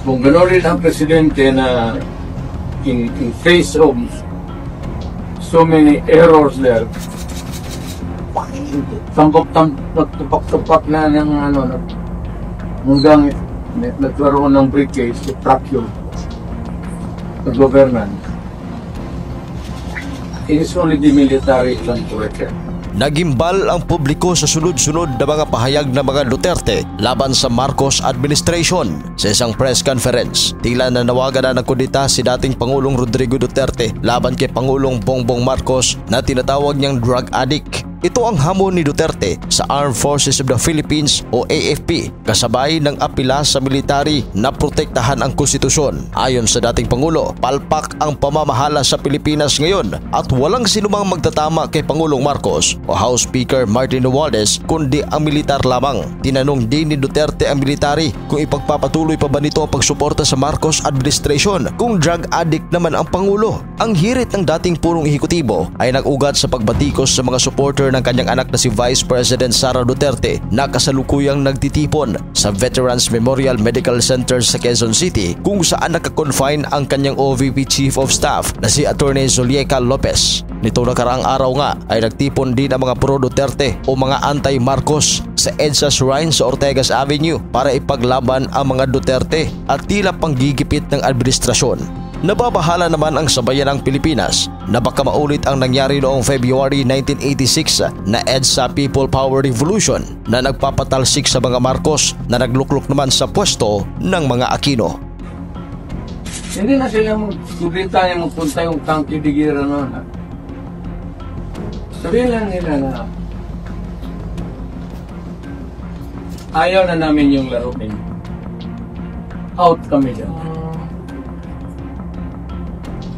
Kung gano'n rin ang presidente na in face of so many errors there, tupak-tupak na ng hanggang nagkaroon ng briefcase to fracture the government. It is only the military can correct it. Nagimbal ang publiko sa sunod-sunod na mga pahayag ng mga Duterte laban sa Marcos administration. Sa isang press conference, tila nanawagan na ng kudita si dating Pangulong Rodrigo Duterte laban kay Pangulong Bongbong Marcos na tinatawag niyang drug addict. Ito ang hamon ni Duterte sa Armed Forces of the Philippines o AFP kasabay ng apela sa military na protektahan ang konstitusyon. Ayon sa dating Pangulo, palpak ang pamamahala sa Pilipinas ngayon at walang sinumang magtatama kay Pangulong Marcos o House Speaker Martin Romualdez kundi ang militar lamang. Tinanong din ni Duterte ang military kung ipagpapatuloy pa ba nito ang pagsuporta sa Marcos administration kung drug addict naman ang Pangulo. Ang hirit ng dating punong ehekutibo ay nag-ugat sa pagbatikos sa mga supporter ng kanyang anak na si Vice President Sara Duterte na kasalukuyang nagtitipon sa Veterans Memorial Medical Center sa Quezon City kung saan nakakonfine ang kanyang OVP Chief of Staff na si Attorney Zulieca Lopez. Nito nakaraang araw nga ay nagtipon din ang mga pro-Duterte o mga anti-Marcos sa EDSA Shrine sa Ortegas Avenue para ipaglaban ang mga Duterte at tila panggigipit ng administrasyon. Nababahala naman ang sabayanang Pilipinas na baka maulit ang nangyari noong February 1986 na EDSA People Power Revolution na nagpapatalsik sa mga Marcos na nagluklok naman sa pwesto ng mga Aquino. Hindi na sila magkubita yung magpunta yung tangki de gira noon. Sabihin lang nila na ayaw na namin yung laro ninyo. Out kami dyan.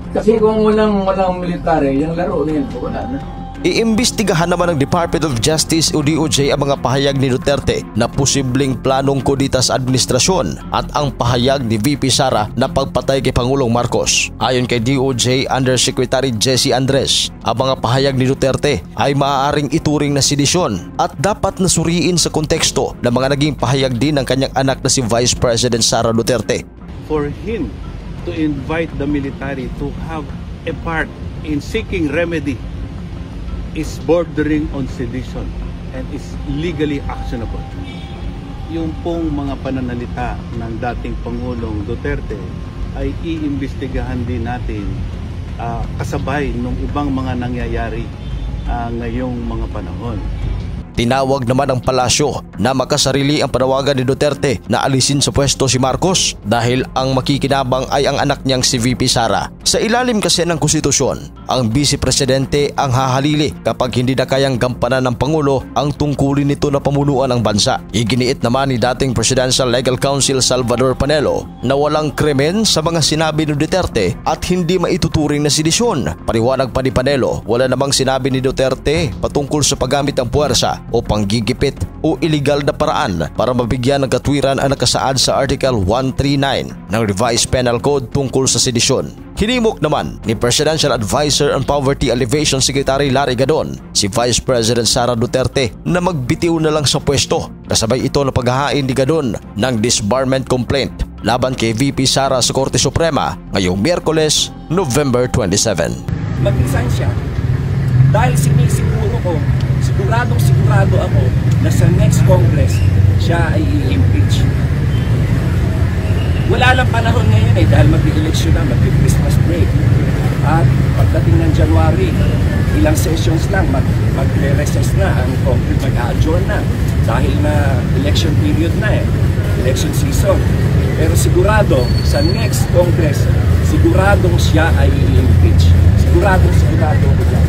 Kasi kung walang military, yung laro na yun, wala na. Iimbestigahan naman ng Department of Justice o DOJ ang mga pahayag ni Duterte na posibleng planong kudita sa administrasyon at ang pahayag ni VP Sara na pagpatay kay Pangulong Marcos. Ayon kay DOJ Undersecretary Jesse Andres, ang mga pahayag ni Duterte ay maaaring ituring na sedisyon at dapat nasuriin sa konteksto ng mga naging pahayag din ng kanyang anak na si Vice President Sara Duterte. For him to invite the military to have a part in seeking remedy is bordering on sedition and is legally actionable. Yung pong mga pananalita ng dating Pangulong Duterte ay iimbestigahan din natin kasabay ng ibang mga nangyayari ngayong mga panahon. Tinawag naman ng palasyo na makasarili ang panawagan ni Duterte na alisin sa pwesto si Marcos dahil ang makikinabang ay ang anak niyang si VP Sara. Sa ilalim kasi ng konstitusyon, ang Vice Presidente ang hahalili kapag hindi na kayang gampanan ng Pangulo ang tungkulin nito na pamunuan ng bansa. Iginiit naman ni dating Presidential Legal Counsel Salvador Panelo na walang krimen sa mga sinabi ni Duterte at hindi maituturing na sedisyon. Paliwanag pa ni Panelo, wala namang sinabi ni Duterte patungkol sa paggamit ng puwersa o panggigipit o iligal na paraan para mabigyan ng katwiran ang nakasaad sa Article 139 ng Revised Penal Code tungkol sa sedisyon. Hinimok naman ni Presidential Advisor on Poverty Alleviation Secretary Larry Gadon si Vice President Sara Duterte na magbitiw na lang sa pwesto kasabay ito na paghahain ni Gadon ng disbarment complaint laban kay VP Sara sa Korte Suprema ngayong Miyerkules, November 27. Mag-resign siya dahil sinisiguro ko, sigurado ako na sa next Congress siya ay i-impeach. Wala lang panahon ngayon dahil mag-election na, mag-Christmas break. At pagdating ng January, ilang sessions lang, mag-recess na, ang Congress mag-adjourn na dahil na election period na election season. Pero sigurado, sa next Congress, siguradong siya ay i-impeach. Sigurado ko dyan.